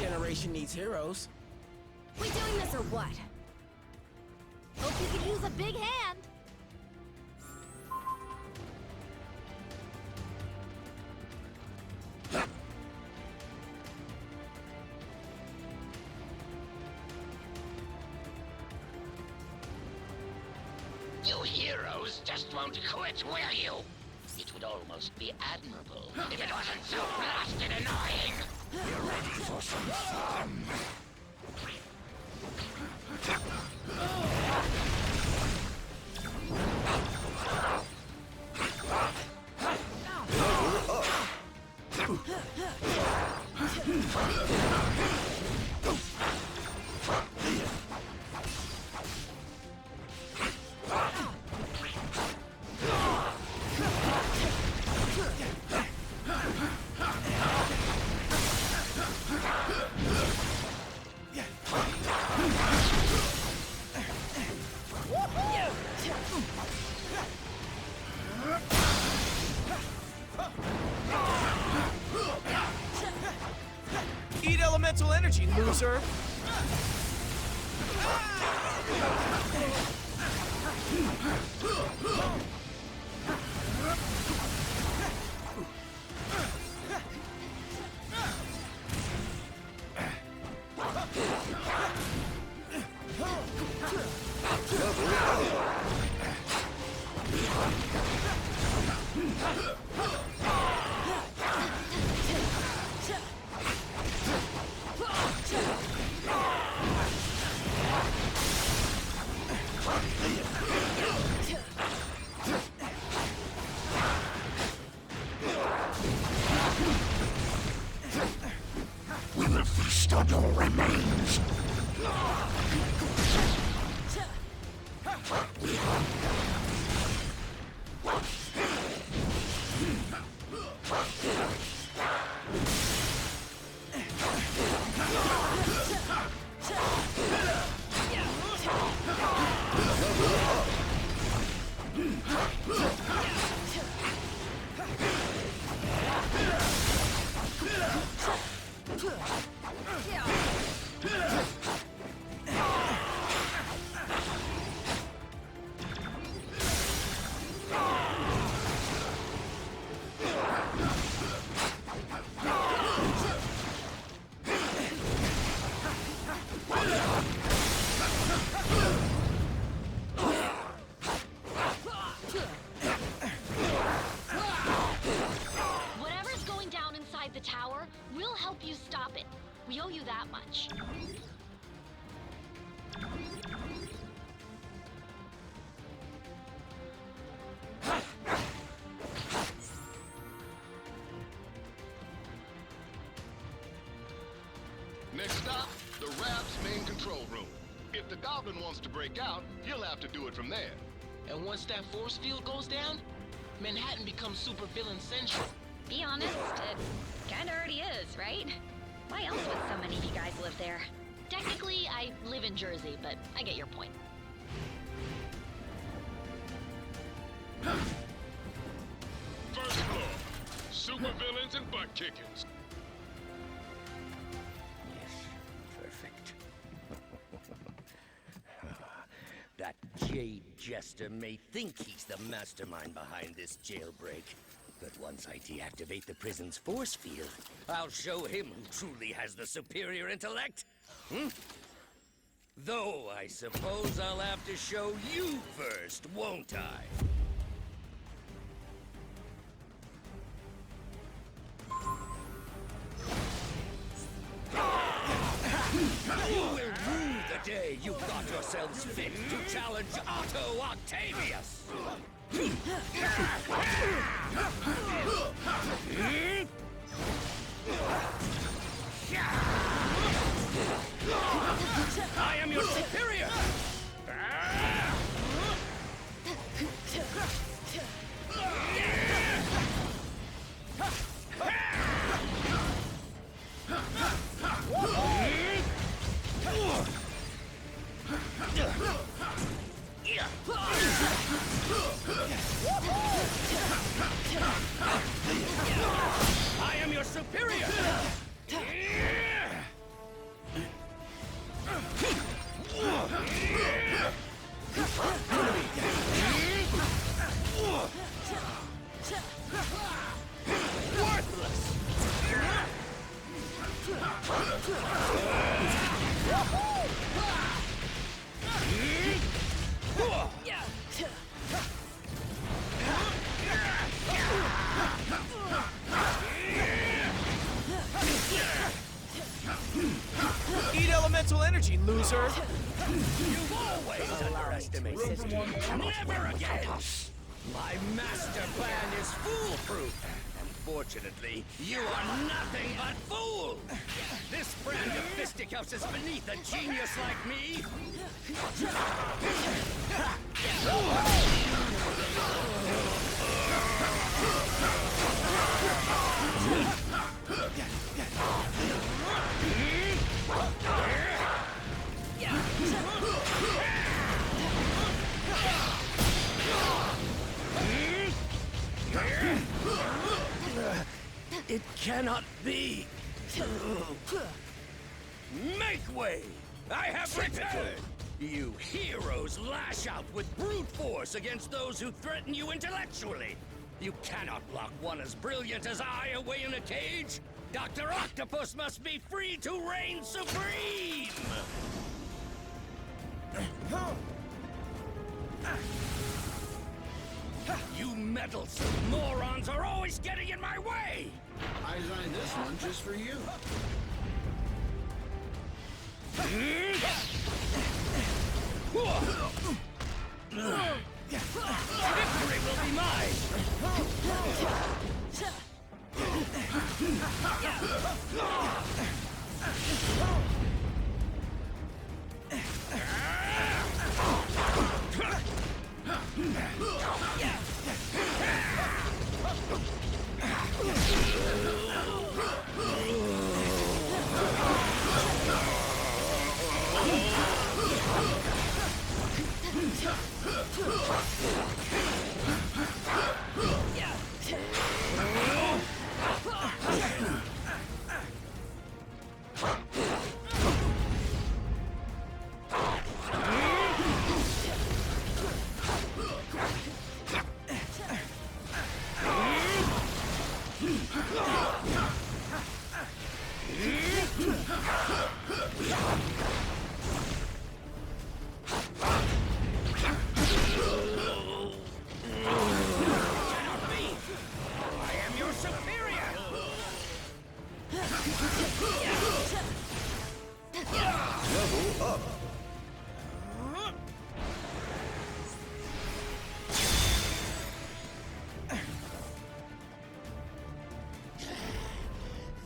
generation needs heroes. We doing this or what? Hope you could use a big hand. You heroes just won't quit, will you? It would almost be admirable if it wasn't so blasted annoying. You're ready for some fun? Eat elemental energy, loser! We will feast on your remains. Whatever's going down inside the tower, we'll help you stop it. We owe you that much. Next stop, the Rap's main control room. If the Goblin wants to break out, he'll have to do it from there. And once that force field goes down, Manhattan becomes supervillain central. Be honest, it kinda already is, right? Why else would so many of you guys live there? Technically, I live in Jersey, but I get your point. First floor, supervillains and butt kickings. Yes, perfect. That Jade Jester may think he's the mastermind behind this jailbreak, but once I deactivate the prison's force field, I'll show him who truly has the superior intellect. Though I suppose I'll have to show you first, won't I? You will rue the day you got yourselves fit to challenge Otto Octavius! I am your superior! Yeah. Eat elemental energy, loser! You've always underestimated me. Never again! My master plan is foolproof. Unfortunately, you are nothing but fools! This brand of fisticuffs is beneath a genius like me! It cannot be! Make way! I have returned! You heroes lash out with brute force against those who threaten you intellectually! You cannot lock one as brilliant as I away in a cage! Dr. Octopus must be free to reign supreme! You meddlesome morons are always getting in my way! I designed this one just for you. Victory will be mine!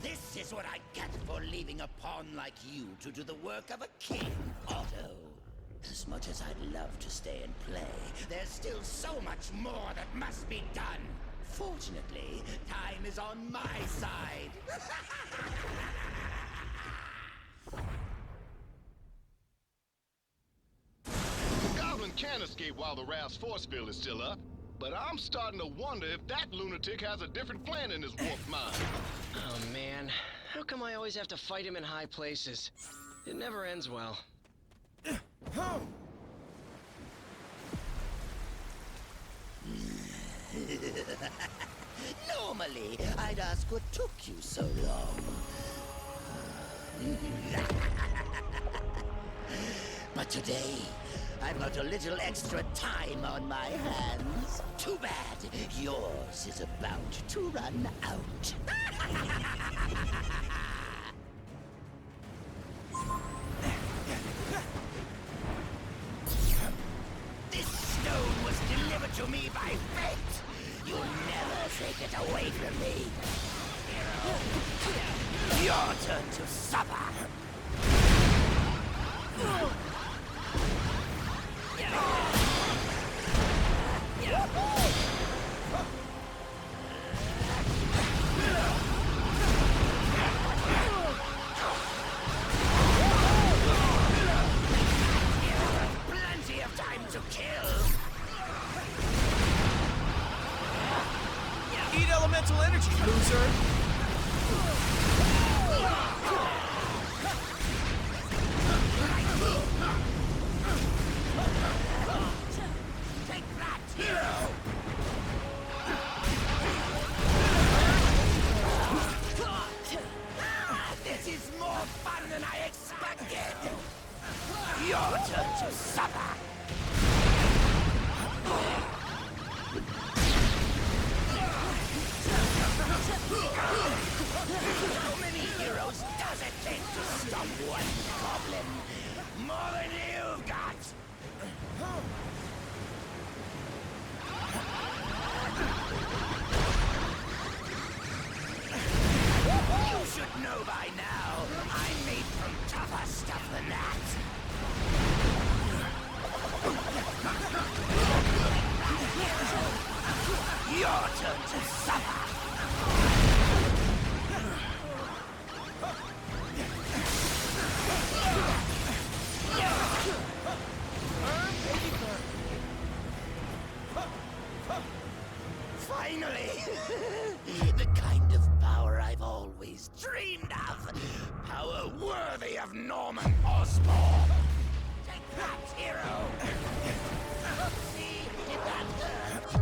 This is what I get for leaving a pawn like you to do the work of a king, Otto. As much as I'd love to stay and play, there's still so much more that must be done. Fortunately, time is on my side. The Goblin can escape while the raft's force field is still up, but I'm starting to wonder if that lunatic has a different plan in his warped mind. Oh, man. How come I always have to fight him in high places? It never ends well. Normally, I'd ask what took you so long. But today, I've got a little extra time on my hands. Too bad. Yours is about to run out. This stone was delivered to me by fate. You'll never take it away from me. Hero, your turn to suffer. Plenty of time to kill. Eat elemental energy, loser! to suffer! How many heroes does it take to stop one goblin? More than you've got! You should know by now, I'm made from tougher stuff than that. Your turn to suffer! Finally! The kind of power I've always dreamed of! Power worthy of Norman Osborn! Take that, hero! See if that hurt?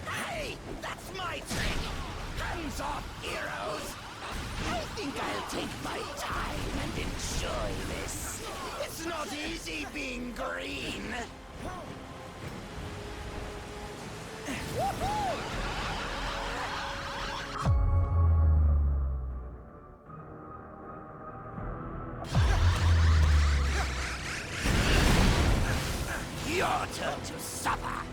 Hey, that's my trick! Hands off, heroes! I think I'll take my time and enjoy this. It's not easy being green. Your turn to suffer!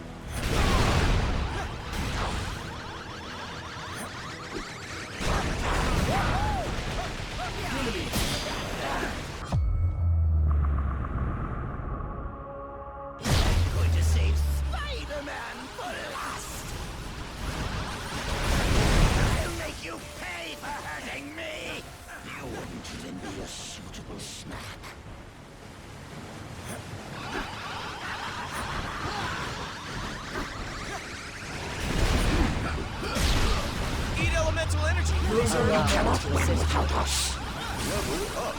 Going to save Spider-Man for last! I'll make you pay for hurting me! You wouldn't even be a suitable snack. Eat elemental energy, loser! Level up.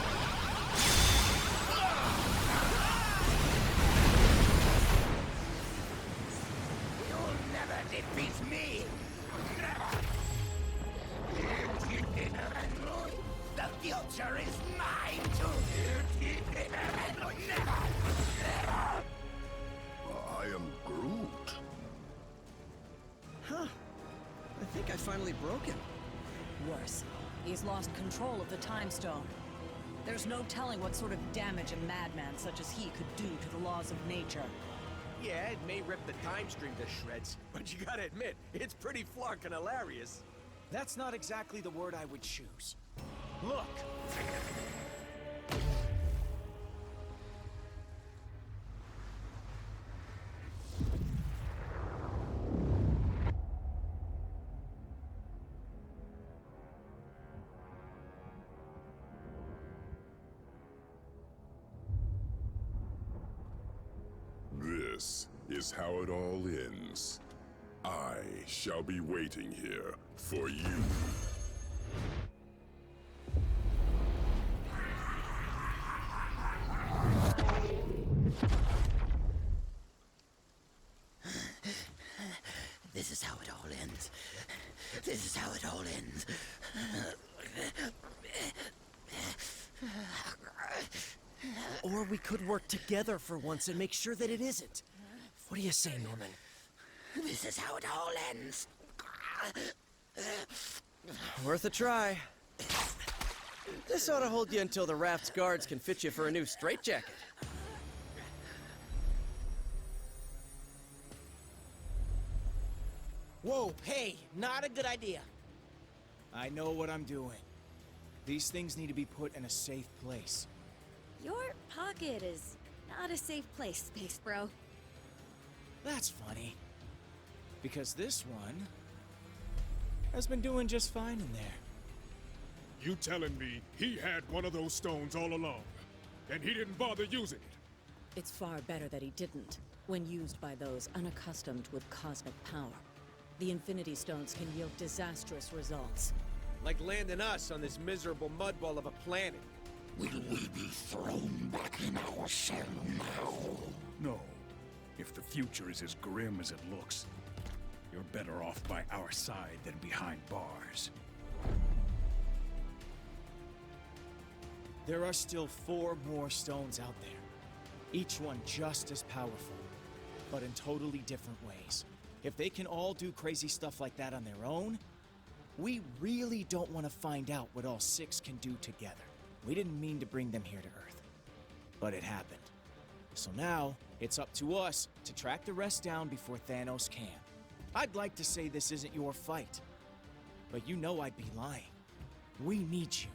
You'll never defeat me! The future is mine to... Never! I am Groot. Huh. I think I finally broke him. Worse, he's lost control of the Time Stone. There's no telling what sort of damage a madman such as he could do to the laws of nature. Yeah, it may rip the time stream to shreds, but you gotta admit, it's pretty flarkin' hilarious. That's not exactly the word I would choose. Look! This is how it all ends. I shall be waiting here for you. This is how it all ends. This is how it all ends. Or we could work together for once and make sure that it isn't. What do you say, Norman? This is how it all ends. Worth a try. This ought to hold you until the raft's guards can fit you for a new straitjacket. Whoa, hey, not a good idea. I know what I'm doing. These things need to be put in a safe place. Your pocket is not a safe place, Space Bro. That's funny. Because this one has been doing just fine in there. You telling me he had one of those stones all along, and he didn't bother using it? It's far better that he didn't, when used by those unaccustomed with cosmic power. The Infinity Stones can yield disastrous results. Like landing us on this miserable mudball of a planet. Will we be thrown back in our cell now? No. If the future is as grim as it looks, you're better off by our side than behind bars. There are still 4 more stones out there. Each one just as powerful, but in totally different ways. If they can all do crazy stuff like that on their own, we really don't want to find out what all 6 can do together. We didn't mean to bring them here to Earth, but it happened. So now, it's up to us to track the rest down before Thanos can. I'd like to say this isn't your fight, but you know I'd be lying. We need you.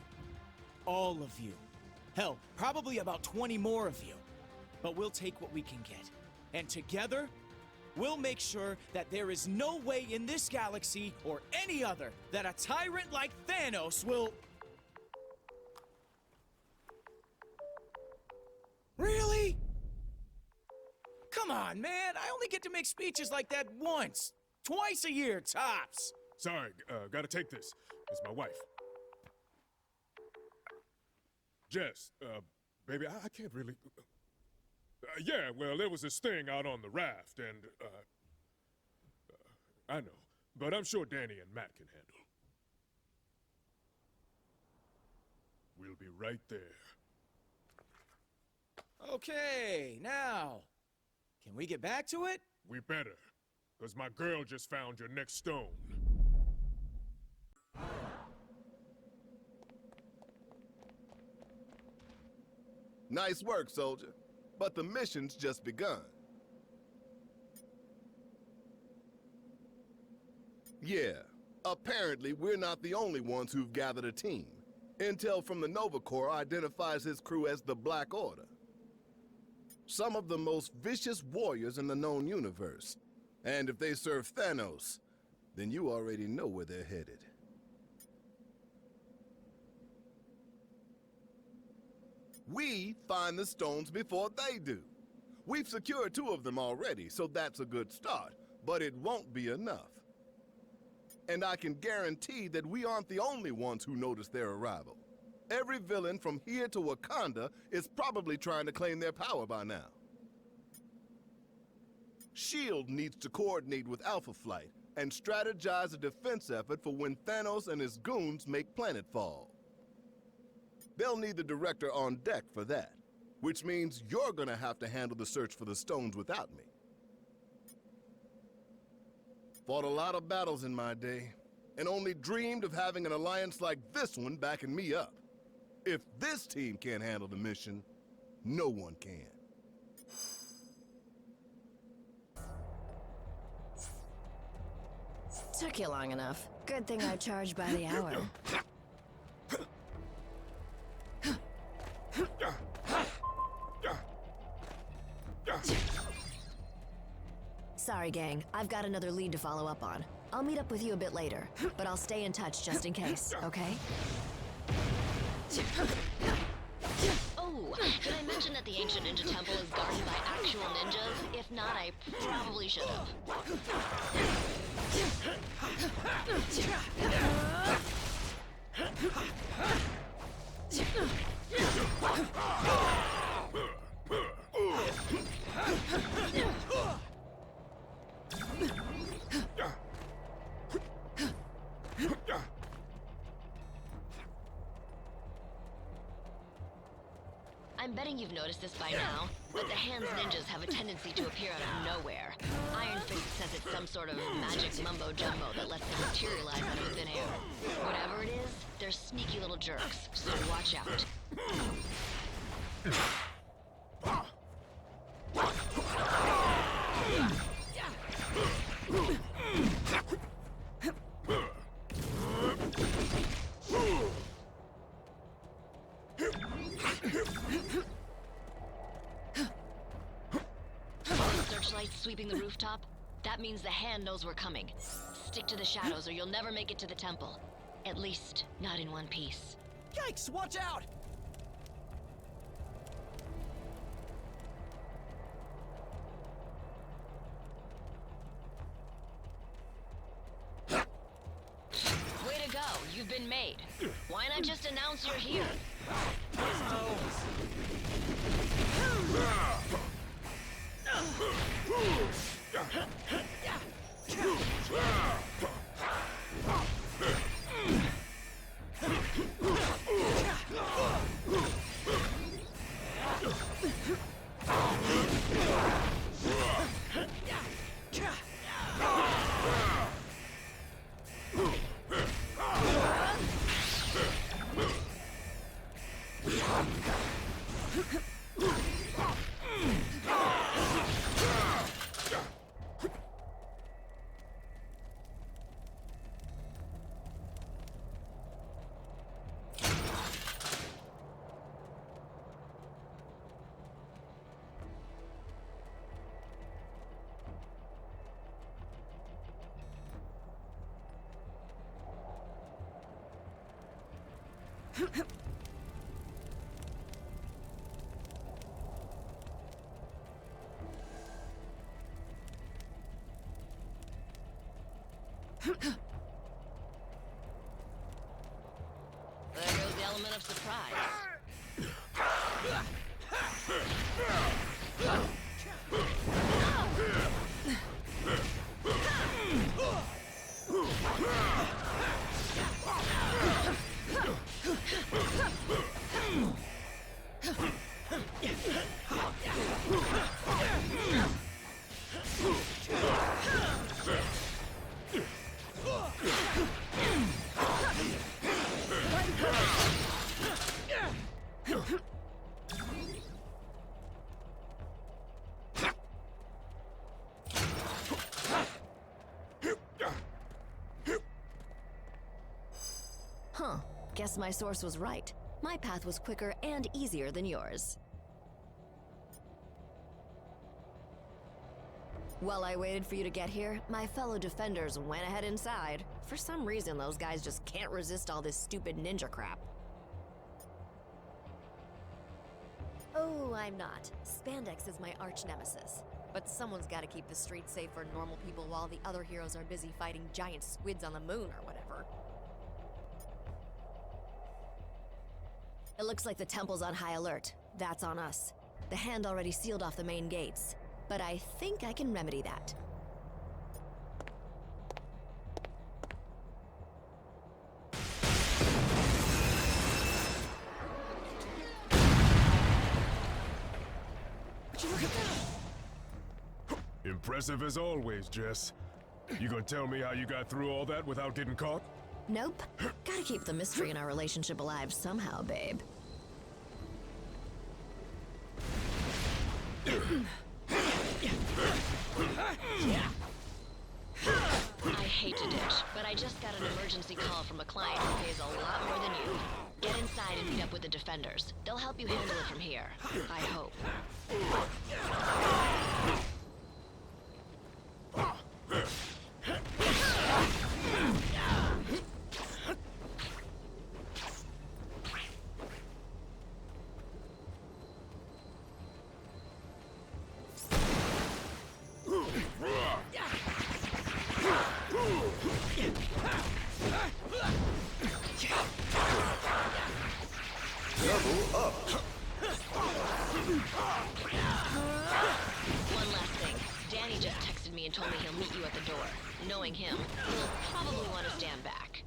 All of you. Hell, probably about 20 more of you. But we'll take what we can get. And together, we'll make sure that there is no way in this galaxy or any other that a tyrant like Thanos will... Really? Come on, man. I only get to make speeches like that once. Twice a year, tops. Sorry, gotta take this. It's my wife. Jess, baby, I can't really... yeah, well, there was this thing out on the raft, and, I know. But I'm sure Danny and Matt can handle. We'll be right there. Okay, now, can we get back to it? We better, because my girl just found your next stone. Nice work, soldier. But the mission's just begun. Yeah, apparently we're not the only ones who've gathered a team. Intel from the Nova Corps identifies his crew as the Black Order. Some of the most vicious warriors in the known universe. And if they serve Thanos, then you already know where they're headed. We find the stones before they do. We've secured 2 of them already, so that's a good start, but it won't be enough. And I can guarantee that we aren't the only ones who noticed their arrival. Every villain from here to Wakanda is probably trying to claim their power by now. S.H.I.E.L.D. needs to coordinate with Alpha Flight and strategize a defense effort for when Thanos and his goons make planetfall. They'll need the director on deck for that, which means you're gonna have to handle the search for the stones without me. Fought a lot of battles in my day, and only dreamed of having an alliance like this one backing me up. If this team can't handle the mission, no one can. Took you long enough. Good thing I charge by the hour. Sorry, gang. I've got another lead to follow up on. I'll meet up with you a bit later, but I'll stay in touch just in case, okay? Oh, did I mention that the ancient ninja temple is guarded by actual ninjas? If not, I probably should have. I'm betting you've noticed this by now, but the Hands ninjas have a tendency to appear out of nowhere. Iron Fist says it's some sort of magic mumbo-jumbo that lets them materialize out of thin air. Whatever it is, they're sneaky little jerks, so watch out. Searchlights sweeping the rooftop? That means the Hand knows we're coming. Stick to the shadows or you'll never make it to the temple. At least, not in one piece. Yikes, watch out! been made. Why not just announce you're here? There goes the element of surprise. Huh. Guess my source was right. My path was quicker and easier than yours. While I waited for you to get here, my fellow defenders went ahead inside. For some reason, those guys just can't resist all this stupid ninja crap. Oh, I'm not. Spandex is my arch nemesis. But someone's gotta keep the streets safe for normal people while the other heroes are busy fighting giant squids on the moon or whatever. It looks like the temple's on high alert. That's on us. The Hand already sealed off the main gates. But I think I can remedy that. Would you look at that? Impressive as always, Jess. You gonna tell me how you got through all that without getting caught? Nope. Gotta keep the mystery in our relationship alive somehow, babe. I hate to ditch, but I just got an emergency call from a client who pays a lot more than you. Get inside and meet up with the defenders. They'll help you handle it from here. I hope. One last thing. Danny just texted me and told me he'll meet you at the door. Knowing him, he'll probably want to stand back.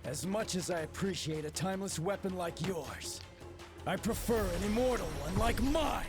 As much as I appreciate a timeless weapon like yours, I prefer an immortal one like mine!